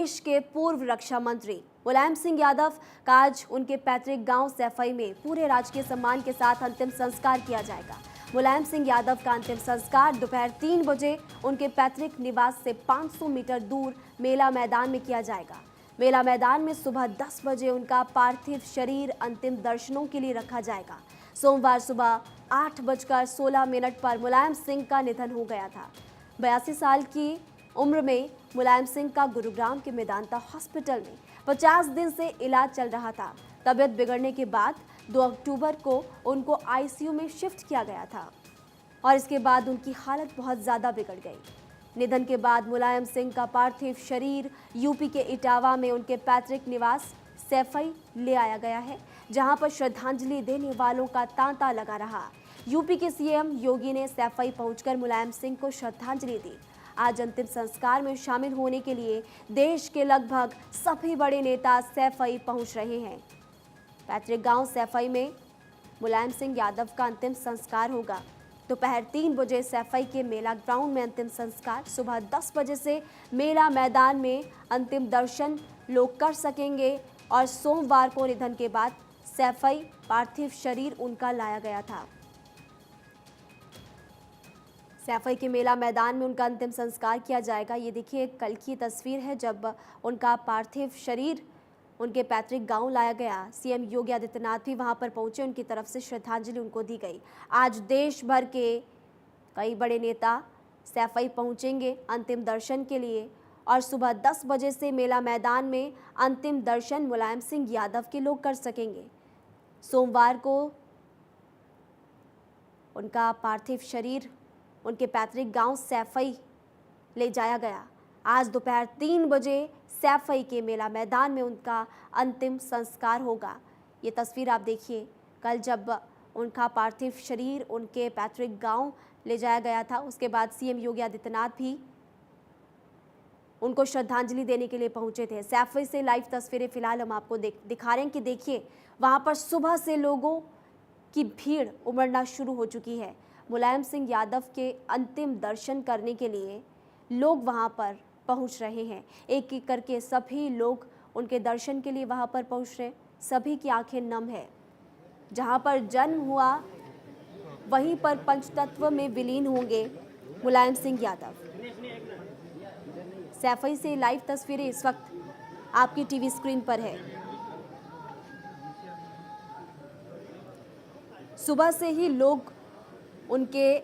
देश के पूर्व रक्षा मंत्री मुलायम सिंह यादव का आज उनके पैतृक गांव सैफई में पूरे राजकीय सम्मान के साथ अंतिम संस्कार किया जाएगा। मुलायम सिंह यादव का अंतिम संस्कार दोपहर 3 बजे उनके पैतृक निवास से 500 मीटर दूर मेला मैदान में किया जाएगा। मेला मैदान में सुबह 10 बजे उनका पार्थिव शरीर अंतिम दर्शनों के लिए रखा जाएगा। सोमवार सुबह 8:16 पर मुलायम सिंह का निधन हो गया था। 82 साल की उम्र में मुलायम सिंह का गुरुग्राम के मेदांता हॉस्पिटल में 50 दिन से इलाज चल रहा था। तबीयत बिगड़ने के बाद 2 अक्टूबर को उनको आईसीयू में शिफ्ट किया गया था और इसके बाद उनकी हालत बहुत ज़्यादा बिगड़ गई। निधन के बाद मुलायम सिंह का पार्थिव शरीर यूपी के इटावा में उनके पैतृक निवास सैफई ले आया गया है, जहां पर श्रद्धांजलि देने वालों का तांता लगा रहा। यूपी के सीएम योगी ने सैफई पहुंचकर मुलायम सिंह को श्रद्धांजलि दी। आज अंतिम संस्कार में शामिल होने के लिए देश के लगभग सभी बड़े नेता सैफई पहुंच रहे हैं। पैतृक गांव सैफई में मुलायम सिंह यादव का अंतिम संस्कार होगा। दोपहर 3 बजे सैफई के मेला ग्राउंड में अंतिम संस्कार, सुबह 10 बजे से मेला मैदान में अंतिम दर्शन लोग कर सकेंगे और सोमवार को निधन के बाद सैफई पार्थिव शरीर उनका लाया गया था। सैफई के मेला मैदान में उनका अंतिम संस्कार किया जाएगा। ये देखिए कल की तस्वीर है जब उनका पार्थिव शरीर उनके पैतृक गांव लाया गया। सीएम योगी आदित्यनाथ भी वहां पर पहुंचे, उनकी तरफ से श्रद्धांजलि उनको दी गई। आज देश भर के कई बड़े नेता सैफई पहुंचेंगे अंतिम दर्शन के लिए और सुबह 10 बजे से मेला मैदान में अंतिम दर्शन मुलायम सिंह यादव के लोग कर सकेंगे। सोमवार को उनका पार्थिव शरीर उनके पैतृक गांव सैफई ले जाया गया। आज दोपहर 3 बजे सैफई के मेला मैदान में उनका अंतिम संस्कार होगा। ये तस्वीर आप देखिए, कल जब उनका पार्थिव शरीर उनके पैतृक गांव ले जाया गया था, उसके बाद सीएम योगी आदित्यनाथ भी उनको श्रद्धांजलि देने के लिए पहुंचे थे। सैफई से लाइव तस्वीरें फिलहाल हम आपको दिखा रहे हैं कि देखिए वहां पर सुबह से लोगों की भीड़ उमड़ना शुरू हो चुकी है। मुलायम सिंह यादव के अंतिम दर्शन करने के लिए लोग वहां पर पहुंच रहे हैं। एक एक करके सभी लोग उनके दर्शन के लिए वहां पर पहुंच रहे। सभी की आंखें नम है। जहां पर जन्म हुआ वहीं पर पंचतत्व में विलीन होंगे मुलायम सिंह यादव। सैफई से लाइव तस्वीरें इस वक्त आपकी टीवी स्क्रीन पर है। सुबह से ही लोग उनके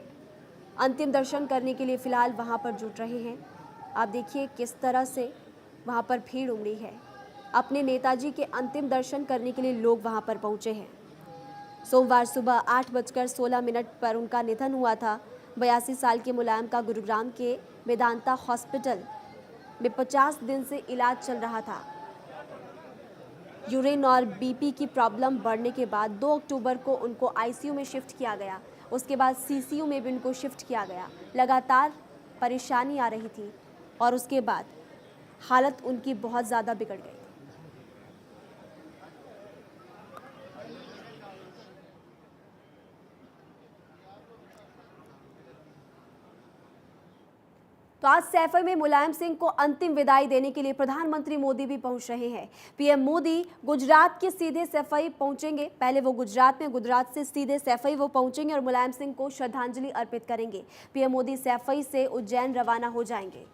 अंतिम दर्शन करने के लिए फिलहाल वहां पर जुट रहे हैं। आप देखिए किस तरह से वहां पर भीड़ उमड़ी है। अपने नेताजी के अंतिम दर्शन करने के लिए लोग वहां पर पहुंचे हैं। सोमवार सुबह 8:16 पर उनका निधन हुआ था। 82 साल के मुलायम का गुरुग्राम के मेदांता हॉस्पिटल में 50 दिन से इलाज चल रहा था। यूरिन और बीपी की प्रॉब्लम बढ़ने के बाद 2 अक्टूबर को उनको आईसीयू में शिफ्ट किया गया। उसके बाद सीसीयू में भी उनको शिफ्ट किया गया। लगातार परेशानी आ रही थी और उसके बाद हालत उनकी बहुत ज़्यादा बिगड़ गई। तो आज सैफई में मुलायम सिंह को अंतिम विदाई देने के लिए प्रधानमंत्री मोदी भी पहुंच रहे हैं। पीएम मोदी गुजरात के सीधे सैफई पहुंचेंगे। पहले वो गुजरात से सीधे सैफई वो पहुंचेंगे और मुलायम सिंह को श्रद्धांजलि अर्पित करेंगे। पीएम मोदी सैफई से उज्जैन रवाना हो जाएंगे।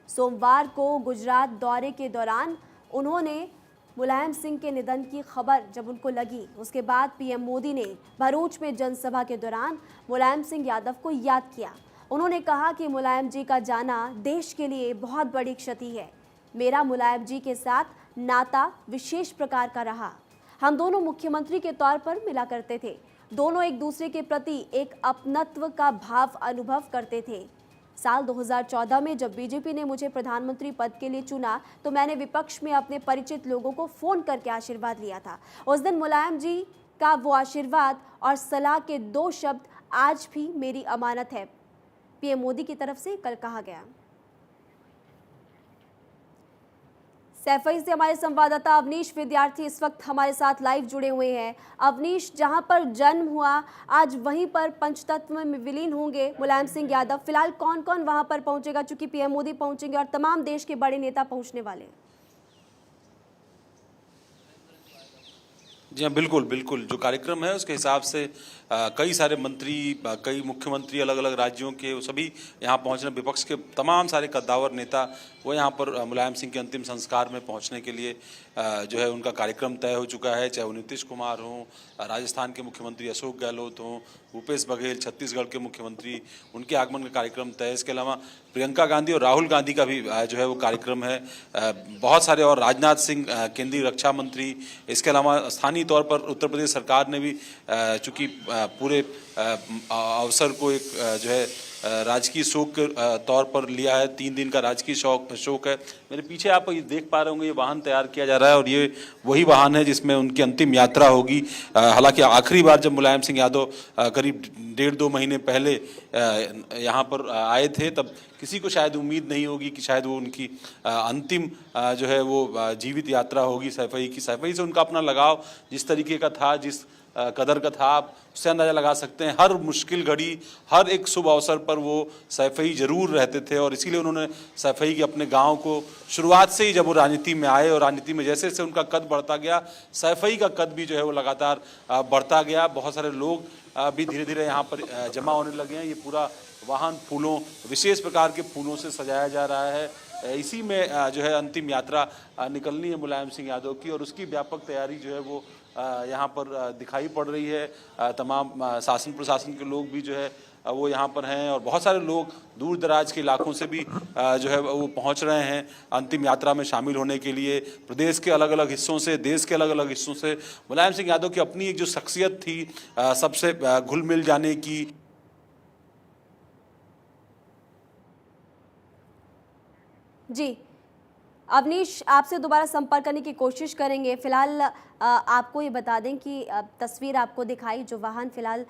सोमवार को गुजरात दौरे के दौरान उन्होंने मुलायम सिंह के निधन की खबर जब उनको लगी, उसके बाद पीएम मोदी ने भरूच में जनसभा के दौरान मुलायम सिंह यादव को याद किया। उन्होंने कहा कि मुलायम जी का जाना देश के लिए बहुत बड़ी क्षति है। मेरा मुलायम जी के साथ नाता विशेष प्रकार का रहा। हम दोनों मुख्यमंत्री के तौर पर मिला करते थे। दोनों एक दूसरे के प्रति एक अपनत्व का भाव अनुभव करते थे। साल 2014 में जब बीजेपी ने मुझे प्रधानमंत्री पद के लिए चुना तो मैंने विपक्ष में अपने परिचित लोगों को फ़ोन करके आशीर्वाद लिया था। उस दिन मुलायम जी का वो आशीर्वाद और सलाह के 2 शब्द आज भी मेरी अमानत है, पीएम मोदी की तरफ से कल कहा गया। सैफई से हमारे संवाददाता अवनीश विद्यार्थी इस वक्त हमारे साथ लाइव जुड़े हुए हैं। अवनीश, जहां पर जन्म हुआ आज वहीं पर पंचतत्व में विलीन होंगे मुलायम सिंह यादव। फिलहाल कौन कौन वहां पर पहुंचेगा, चूंकि पीएम मोदी पहुंचेंगे और तमाम देश के बड़े नेता पहुंचने वाले हैं? जी हाँ, बिल्कुल, बिल्कुल। जो कार्यक्रम है उसके हिसाब से कई सारे मंत्री, कई मुख्यमंत्री अलग-अलग राज्यों के वो सभी यहाँ पहुँच रहे हैं। विपक्ष के तमाम सारे कद्दावर नेता वो यहाँ पर मुलायम सिंह के अंतिम संस्कार में पहुँचने के लिए जो है उनका कार्यक्रम तय हो चुका है। चाहे वो नीतीश कुमार हों, राजस्थान के मुख्यमंत्री अशोक गहलोत हों, भूपेश बघेल छत्तीसगढ़ के मुख्यमंत्री, उनके आगमन का कार्यक्रम तय है। इसके अलावा प्रियंका गांधी और राहुल गांधी का भी जो है वो कार्यक्रम है। बहुत सारे और राजनाथ सिंह केंद्रीय रक्षा मंत्री, इसके अलावा स्थानीय तौर पर उत्तर प्रदेश सरकार ने भी चूँकि पूरे अवसर को एक जो है राजकीय शोक के तौर पर लिया है। 3 दिन का राजकीय शोक है। मेरे पीछे आप ये देख पा रहे होंगे, ये वाहन तैयार किया जा रहा है और ये वही वाहन है जिसमें उनकी अंतिम यात्रा होगी। हालांकि आखिरी बार जब मुलायम सिंह यादव करीब 1.5-2 महीने पहले यहाँ पर आए थे, तब किसी को शायद उम्मीद नहीं होगी कि शायद वो उनकी अंतिम जो है वो जीवित यात्रा होगी सैफई की। सैफई से उनका अपना लगाव जिस तरीके का था, जिस कदर का था, आप उससे अंदाज़ा लगा सकते हैं। हर मुश्किल घड़ी, हर एक शुभ अवसर पर वो सैफई ज़रूर रहते थे और इसीलिए उन्होंने सैफई के अपने गांव को शुरुआत से ही, जब वो राजनीति में आए और राजनीति में जैसे जैसे उनका कद बढ़ता गया, सैफई का कद भी जो है वो लगातार बढ़ता गया। बहुत सारे लोग भी धीरे धीरे यहाँ पर जमा होने लगे हैं। ये पूरा वाहन फूलों, विशेष प्रकार के फूलों से सजाया जा रहा है। इसी में जो है अंतिम यात्रा निकलनी है मुलायम सिंह यादव की और उसकी व्यापक तैयारी जो है वो यहाँ पर दिखाई पड़ रही है। तमाम शासन प्रशासन के लोग भी जो है वो यहाँ पर हैं और बहुत सारे लोग दूर दराज के इलाकों से भी जो है वो पहुँच रहे हैं अंतिम यात्रा में शामिल होने के लिए। प्रदेश के अलग अलग हिस्सों से, देश के अलग अलग हिस्सों से मुलायम सिंह यादव की अपनी एक जो शख्सियत थी सबसे घुल मिल जाने की। जी अवनीश, आपसे दोबारा संपर्क करने की कोशिश करेंगे। फिलहाल आपको ये बता दें कि तस्वीर आपको दिखाई, जो वाहन फिलहाल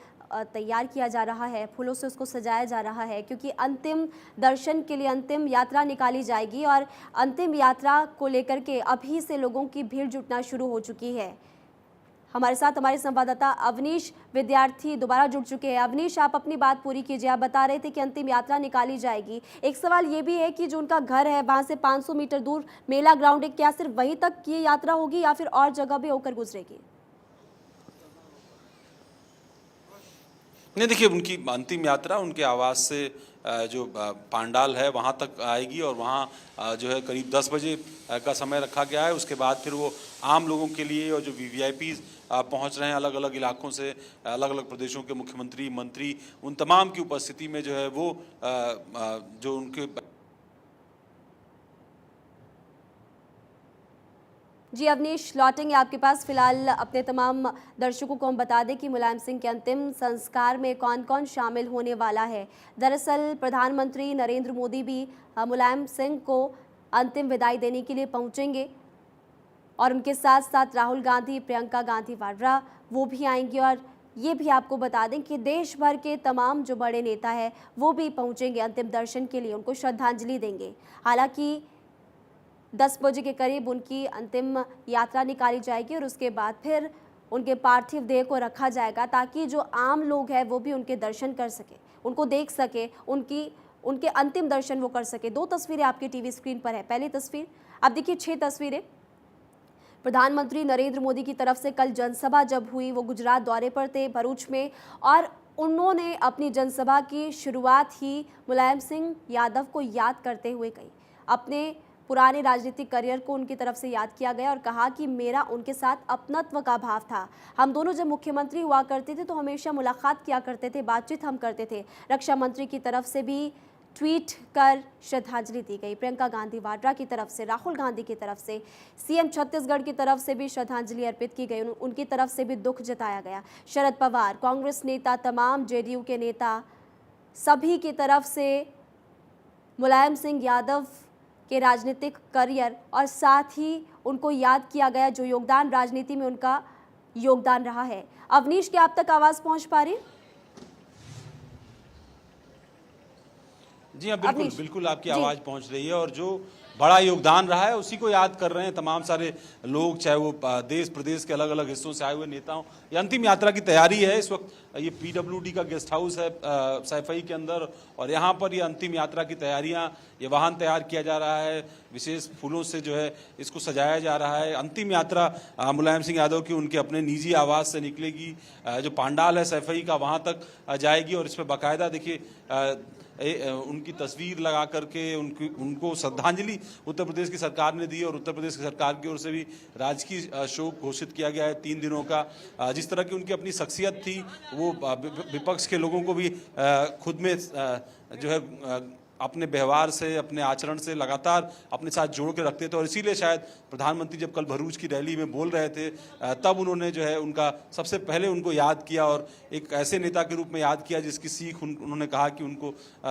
तैयार किया जा रहा है, फूलों से उसको सजाया जा रहा है, क्योंकि अंतिम दर्शन के लिए अंतिम यात्रा निकाली जाएगी और अंतिम यात्रा को लेकर के अभी से लोगों की भीड़ जुटना शुरू हो चुकी है। हमारे साथ हमारे संवाददाता अवनीश विद्यार्थी दोबारा जुड़ चुके हैं। अवनीश, आप अपनी बात पूरी कीजिए। आप बता रहे थे कि अंतिम यात्रा निकाली जाएगी। एक सवाल ये भी है कि जो उनका घर है वहां से 500 मीटर दूर मेला ग्राउंड है, क्या सिर्फ वहीं तक ये यात्रा होगी या फिर और जगह भी होकर गुजरेगी? नहीं, देखिए, उनकी अंतिम यात्रा उनके आवास से जो पांडाल है वहाँ तक आएगी और वहाँ जो है करीब 10 बजे का समय रखा गया है। उसके बाद फिर वो आम लोगों के लिए और जो वीवीआईपीज़ पहुँच रहे हैं अलग अलग इलाकों से, अलग अलग प्रदेशों के मुख्यमंत्री, मंत्री, उन तमाम की उपस्थिति में जो है वो जो उनके जी अवनीश, लौटेंगे आपके पास। फिलहाल अपने तमाम दर्शकों को हम बता दें कि मुलायम सिंह के अंतिम संस्कार में कौन कौन शामिल होने वाला है। दरअसल प्रधानमंत्री नरेंद्र मोदी भी मुलायम सिंह को अंतिम विदाई देने के लिए पहुंचेंगे और उनके साथ साथ राहुल गांधी, प्रियंका गांधी वाड्रा वो भी आएंगे और ये भी आपको बता दें कि देश भर के तमाम जो बड़े नेता हैं वो भी पहुंचेंगे अंतिम दर्शन के लिए, उनको श्रद्धांजलि देंगे। हालांकि 10 बजे के करीब उनकी अंतिम यात्रा निकाली जाएगी और उसके बाद फिर उनके पार्थिव देह को रखा जाएगा ताकि जो आम लोग हैं वो भी उनके दर्शन कर सके, उनको देख सके, उनके अंतिम दर्शन वो कर सके। 2 तस्वीरें आपकी टीवी स्क्रीन पर है। पहली तस्वीर आप देखिए, 6 तस्वीरें प्रधानमंत्री नरेंद्र मोदी की तरफ से कल जनसभा जब हुई, वो गुजरात दौरे पर थे भरूच में और उन्होंने अपनी जनसभा की शुरुआत ही मुलायम सिंह यादव को याद करते हुए की। अपने पुराने राजनीतिक करियर को उनकी तरफ से याद किया गया और कहा कि मेरा उनके साथ अपनत्व का भाव था। हम दोनों जब मुख्यमंत्री हुआ करते थे तो हमेशा मुलाकात किया करते थे, बातचीत हम करते थे। रक्षा मंत्री की तरफ से भी ट्वीट कर श्रद्धांजलि दी गई। प्रियंका गांधी वाड्रा की तरफ से, राहुल गांधी की तरफ से, सीएम छत्तीसगढ़ की तरफ से भी श्रद्धांजलि अर्पित की गई। उनकी तरफ से भी दुख जताया गया। शरद पवार, कांग्रेस नेता, तमाम जेडीयू के नेता, सभी की तरफ से मुलायम सिंह यादव के राजनीतिक करियर और साथ ही उनको याद किया गया जो योगदान राजनीति में उनका योगदान रहा है। अवनीश, क्या आप तक आवाज पहुंच पा रही? जी हाँ, बिल्कुल बिल्कुल आपकी आवाज़ पहुंच रही है और जो बड़ा योगदान रहा है, उसी को याद कर रहे हैं तमाम सारे लोग, चाहे वो देश प्रदेश के अलग अलग हिस्सों से आए हुए नेताओं। ये अंतिम यात्रा की तैयारी है इस वक्त। ये PWD का गेस्ट हाउस है सैफई के अंदर, और यहाँ पर ये अंतिम यात्रा की तैयारियां, ये वाहन तैयार किया जा रहा है, विशेष फूलों से जो है इसको सजाया जा रहा है। अंतिम यात्रा मुलायम सिंह यादव की उनके अपने निजी आवास से निकलेगी, जो पांडाल है सैफई का वहाँ तक जाएगी, और इस पर बाकायदा देखिए उनकी तस्वीर लगा करके उनको श्रद्धांजलि उत्तर प्रदेश की सरकार ने दी, और उत्तर प्रदेश की सरकार की ओर से भी राजकीय शोक घोषित किया गया है 3 दिनों का। जिस तरह की उनकी अपनी शख्सियत थी, वो विपक्ष के लोगों को भी खुद में जो है अपने व्यवहार से, अपने आचरण से लगातार अपने साथ जोड़ के रखते थे, और इसीलिए शायद प्रधानमंत्री जब कल भरूच की रैली में बोल रहे थे तब उन्होंने जो है उनका सबसे पहले उनको याद किया, और एक ऐसे नेता के रूप में याद किया जिसकी सीख उन्होंने कहा कि उनको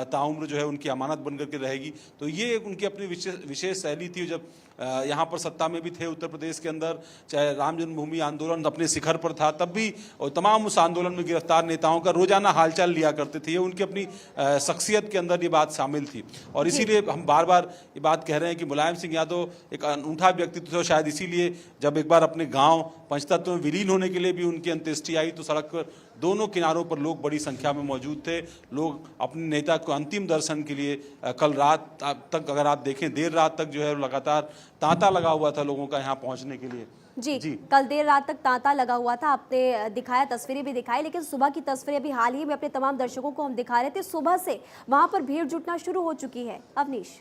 ताउम्र जो है उनकी अमानत बन करके रहेगी। तो ये उनकी अपनी विशेष शैली थी। जब यहाँ पर सत्ता में भी थे उत्तर प्रदेश के अंदर, चाहे राम जन्मभूमि आंदोलन अपने शिखर पर था तब भी, और तमाम उस आंदोलन में गिरफ्तार नेताओं का रोजाना हालचाल लिया करते थे। ये उनकी अपनी शख्सियत के अंदर ये बात शामिल थी, और इसीलिए हम बार बार ये बात कह रहे हैं कि मुलायम सिंह यादव एक अनूठा व्यक्तित्व था। शायद इसीलिए जब एक बार अपने गाँव पंचतत्व में विलीन होने के लिए भी उनकी अंत्येष्टि आई तो सड़क पर दोनों किनारों पर लोग बड़ी संख्या में मौजूद थे। लोग अपने नेता को अंतिम दर्शन के लिए कल रात तक, अगर आप देखें देर रात तक जो है लगातार तांता लगा हुआ था लोगों का यहाँ पहुँचने के लिए। जी, कल देर रात तक तांता लगा हुआ था, आपने दिखाया, तस्वीरें भी दिखाई, लेकिन सुबह की तस्वीरें अभी हाल ही में अपने तमाम दर्शकों को हम दिखा रहे थे। सुबह से वहां पर भीड़ जुटना शुरू हो चुकी है। अवनीश।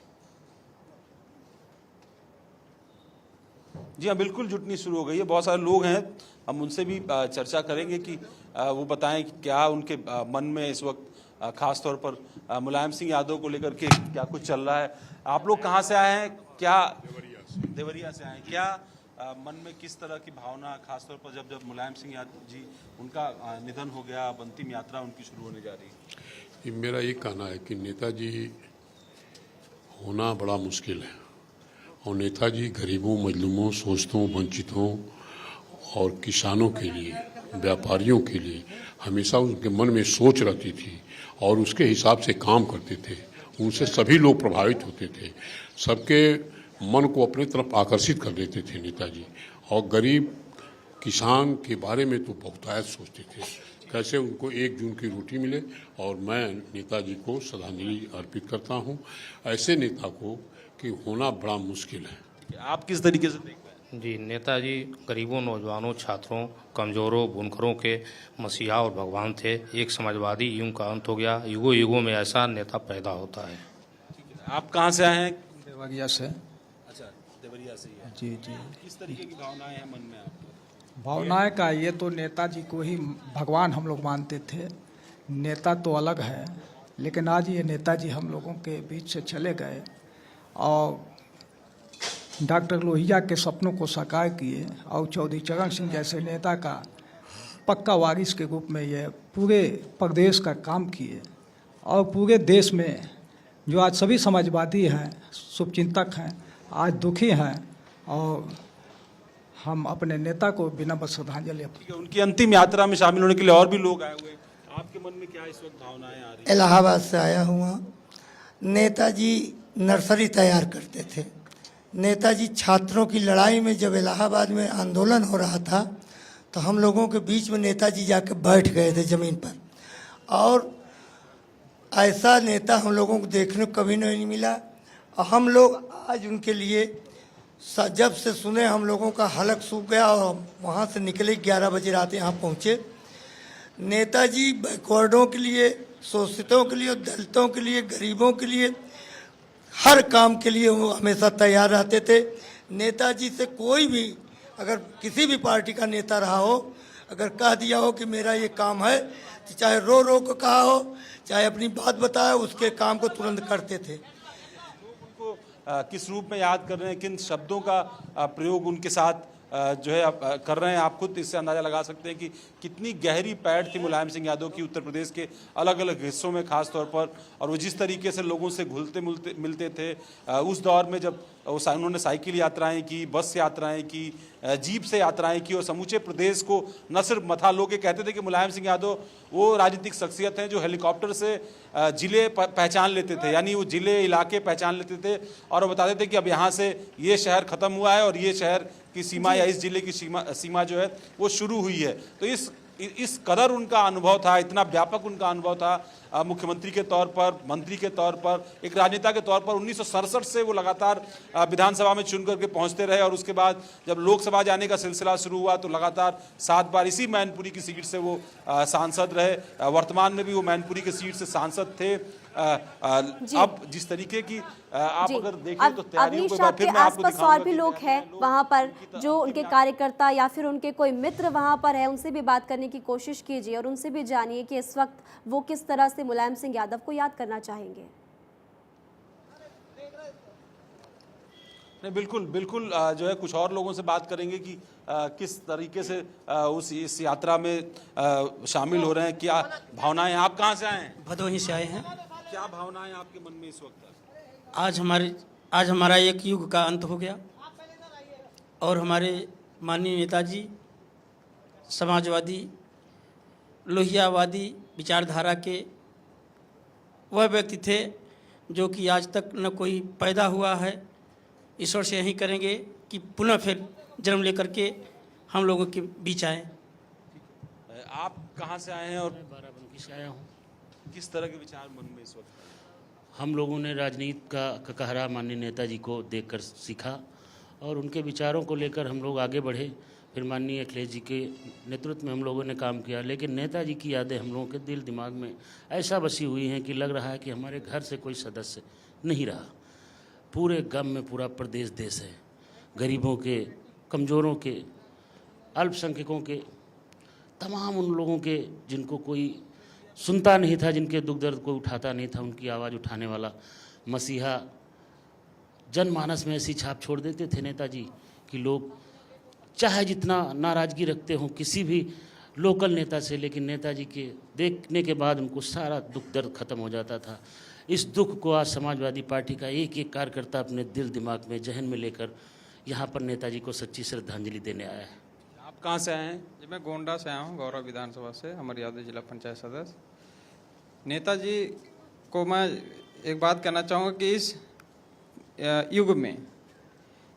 जी हाँ, बिल्कुल जुटनी शुरू हो गई है। बहुत सारे लोग हैं, हम उनसे भी चर्चा करेंगे कि वो बताएं कि क्या उनके मन में इस वक्त खास तौर पर मुलायम सिंह यादव को लेकर के क्या कुछ चल रहा है। आप लोग कहाँ से आए हैं? क्या देवरिया से आए हैं? क्या मन में किस तरह की भावना, खास तौर पर जब मुलायम सिंह यादव जी उनका निधन हो गया, अब अंतिम यात्रा उनकी शुरू होने जा रही है? मेरा ये कहना है कि नेताजी होना बड़ा मुश्किल है, और नेताजी गरीबों, मजलूमों, शोषितों, वंचितों और किसानों के लिए, व्यापारियों के लिए हमेशा उनके मन में सोच रहती थी, और उसके हिसाब से काम करते थे। उनसे सभी लोग प्रभावित होते थे, सबके मन को अपने तरफ आकर्षित कर देते थे नेताजी। और गरीब किसान के बारे में तो बहुतायत सोचते थे, कैसे उनको 1 जून की रोटी मिले। और मैं नेताजी को श्रद्धांजलि अर्पित करता हूँ। ऐसे नेता को कि होना बड़ा मुश्किल है। आप किस तरीके से देखते हैं? जी, नेताजी गरीबों, नौजवानों, छात्रों, कमज़ोरों, बुनकरों के मसीहा और भगवान थे। एक समाजवादी युग का अंत हो गया। युगों युगों में ऐसा नेता पैदा होता है। आप कहाँ से आए हैं? देवरिया से। अच्छा, देवरिया से ही है। जी जी। किस तरीके की भावनाएं हैं मन में आपको? भावनाएं का ये तो नेताजी को ही भगवान हम लोग मानते थे। नेता तो अलग है, लेकिन आज ये नेताजी हम लोगों के बीच से चले गए और डॉक्टर लोहिया के सपनों को साकार किए, और चौधरी चरण सिंह जैसे नेता का पक्का वारिस के रूप में ये पूरे प्रदेश का काम किए। और पूरे देश में जो आज सभी समाजवादी हैं, शुभचिंतक हैं, आज दुखी हैं, और हम अपने नेता को विनम्र श्रद्धांजलि। उनकी अंतिम यात्रा में शामिल होने के लिए और भी लोग आए हुए हैं। आपके मन में क्या इस वक्त भावनाएं आ रही हैं? इलाहाबाद से आया हुआ। नेताजी नर्सरी तैयार करते थे। नेताजी छात्रों की लड़ाई में जब इलाहाबाद में आंदोलन हो रहा था तो हम लोगों के बीच में नेताजी जाके बैठ गए थे ज़मीन पर, और ऐसा नेता हम लोगों को देखने को कभी नहीं मिला। और हम लोग आज उनके लिए जब से सुने हम लोगों का हलक सूख गया, और वहाँ से निकले 11 बजे रात यहाँ पहुँचे। नेताजी बैकवर्डों के लिए, शोषितों के लिए, दलितों के लिए, गरीबों के लिए, हर काम के लिए वो हमेशा तैयार रहते थे। नेताजी से कोई भी अगर किसी भी पार्टी का नेता रहा हो, अगर कह दिया हो कि मेरा ये काम है, तो चाहे रो रो को कहा हो, चाहे अपनी बात बताया, उसके काम को तुरंत करते थे। उनको किस रूप में याद कर रहे हैं, किन शब्दों का प्रयोग उनके साथ जो है आप कर रहे हैं, आप खुद इससे अंदाजा लगा सकते हैं कि कितनी गहरी पैठ थी मुलायम सिंह यादव की उत्तर प्रदेश के अलग अलग हिस्सों में खास तौर पर। और वो जिस तरीके से लोगों से घुलते मिलते थे उस दौर में, जब उन्होंने साइकिल यात्राएं की, बस यात्राएं की, जीप से यात्राएं की और समूचे प्रदेश को न सिर्फ मथा लो के कहते थे कि मुलायम सिंह यादव वो राजनीतिक शख्सियत हैं जो हेलीकॉप्टर से जिले पहचान लेते थे, यानी वो जिले इलाके पहचान लेते थे और वो बताते थे कि अब यहाँ से ये शहर ख़त्म हुआ है और ये शहर की सीमा या इस जिले की सीमा जो है वो शुरू हुई है। तो इस कदर उनका अनुभव था, इतना व्यापक उनका अनुभव था मुख्यमंत्री के तौर पर, मंत्री के तौर पर, एक राजनेता के तौर पर। 1967 से वो लगातार विधानसभा में चुन करके पहुंचते रहे और उसके बाद जब लोकसभा जाने का सिलसिला शुरू हुआ तो लगातार 7 बार इसी मैनपुरी की सीट से वो सांसद रहे। वर्तमान में भी वो मैनपुरी की सीट से सांसद थे। अब जिस तरीके की आप अगर देखें तो तैयारियों के फिर मैं आपको दिखाऊंगा और भी लोग हैं वहां पर जो उनके कार्यकर्ता या फिर उनके कोई मित्र वहां पर है, उनसे भी बात करने की कोशिश कीजिए और उनसे भी जानिए कि इस वक्त वो किस तरह से मुलायम सिंह यादव को याद करना चाहेंगे। नहीं, बिल्कुल बिल्कुल जो है कुछ और लोगों से बात करेंगे कि किस तरीके से इस यात्रा में शामिल हो रहे हैं, क्या भावनाएं। आप कहाँ से आए हैं? भदोही से आए हैं। क्या भावनाएं आपके मन में इस वक्त? आज हमारा एक युग का अंत हो गया और हमारे माननीय नेताजी समाजवादी लोहियावादी विचारधारा के वह व्यक्ति थे जो कि आज तक न कोई पैदा हुआ है। ईश्वर से यही करेंगे कि पुनः फिर जन्म लेकर के हम लोगों के बीच आए। आप कहाँ से आए हैं और बाराबंकी से आया हूँ। किस तरह के विचार मन में इस वक्त? हम लोगों ने राजनीति का ककहरा माननीय नेताजी को देखकर सीखा और उनके विचारों को लेकर हम लोग आगे बढ़े। फिर माननीय अखिलेश जी के नेतृत्व में हम लोगों ने काम किया, लेकिन नेताजी की यादें हम लोगों के दिल दिमाग में ऐसा बसी हुई हैं कि लग रहा है कि हमारे घर से कोई सदस्य नहीं रहा। पूरे गम में पूरा प्रदेश देश है, गरीबों के, कमज़ोरों के, अल्पसंख्यकों के, तमाम उन लोगों के जिनको कोई सुनता नहीं था, जिनके दुख दर्द कोई उठाता नहीं था, उनकी आवाज़ उठाने वाला मसीहा जनमानस में ऐसी छाप छोड़ देते थे नेताजी कि लोग चाहे जितना नाराज़गी रखते हों किसी भी लोकल नेता से, लेकिन नेताजी के देखने के बाद उनको सारा दुख दर्द खत्म हो जाता था। इस दुख को आज समाजवादी पार्टी का एक एक कार्यकर्ता अपने दिल दिमाग में, जहन में लेकर यहाँ पर नेताजी को सच्ची श्रद्धांजलि देने आया है। आप कहाँ से आए हैं? जी, मैं गोंडा से आया हूँ, गौरव विधानसभा से, अमर यादव जिला पंचायत सदस्य। नेताजी को मैं एक बात कहना चाहूँगा कि इस युग में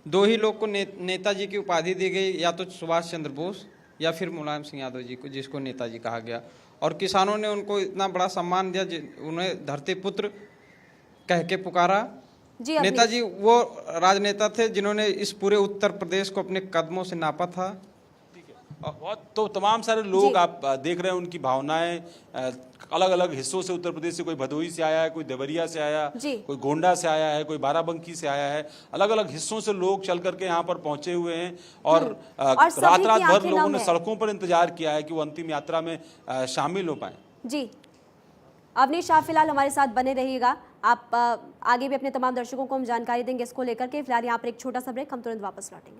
दो ही लोग को नेताजी की उपाधि दी गई, या तो सुभाष चंद्र बोस या फिर मुलायम सिंह यादव जी को, जिसको नेताजी कहा गया। और किसानों ने उनको इतना बड़ा सम्मान दिया, उन्हें धरती पुत्र कह के पुकारा। नेताजी वो राजनेता थे जिन्होंने इस पूरे उत्तर प्रदेश को अपने कदमों से नापा था। बहुत तो तमाम सारे लोग आप देख रहे हैं, उनकी भावनाएं अलग अलग हिस्सों से, उत्तर प्रदेश से, कोई भदोही से आया है, कोई देवरिया से आया, कोई गोंडा से आया है, कोई बाराबंकी से आया है। अलग अलग हिस्सों से लोग चल करके यहाँ पर पहुंचे हुए हैं और रात रात भर लोगों ने सड़कों पर इंतजार किया है कि वो अंतिम यात्रा में शामिल हो पाए। जी अवनीश, आप फिलहाल हमारे साथ बने रहिएगा। आप आगे भी अपने तमाम दर्शकों को हम जानकारी देंगे इसको लेकर के। फिलहाल यहाँ पर एक छोटा सा ब्रेक, हम तुरंत वापस लौटेंगे।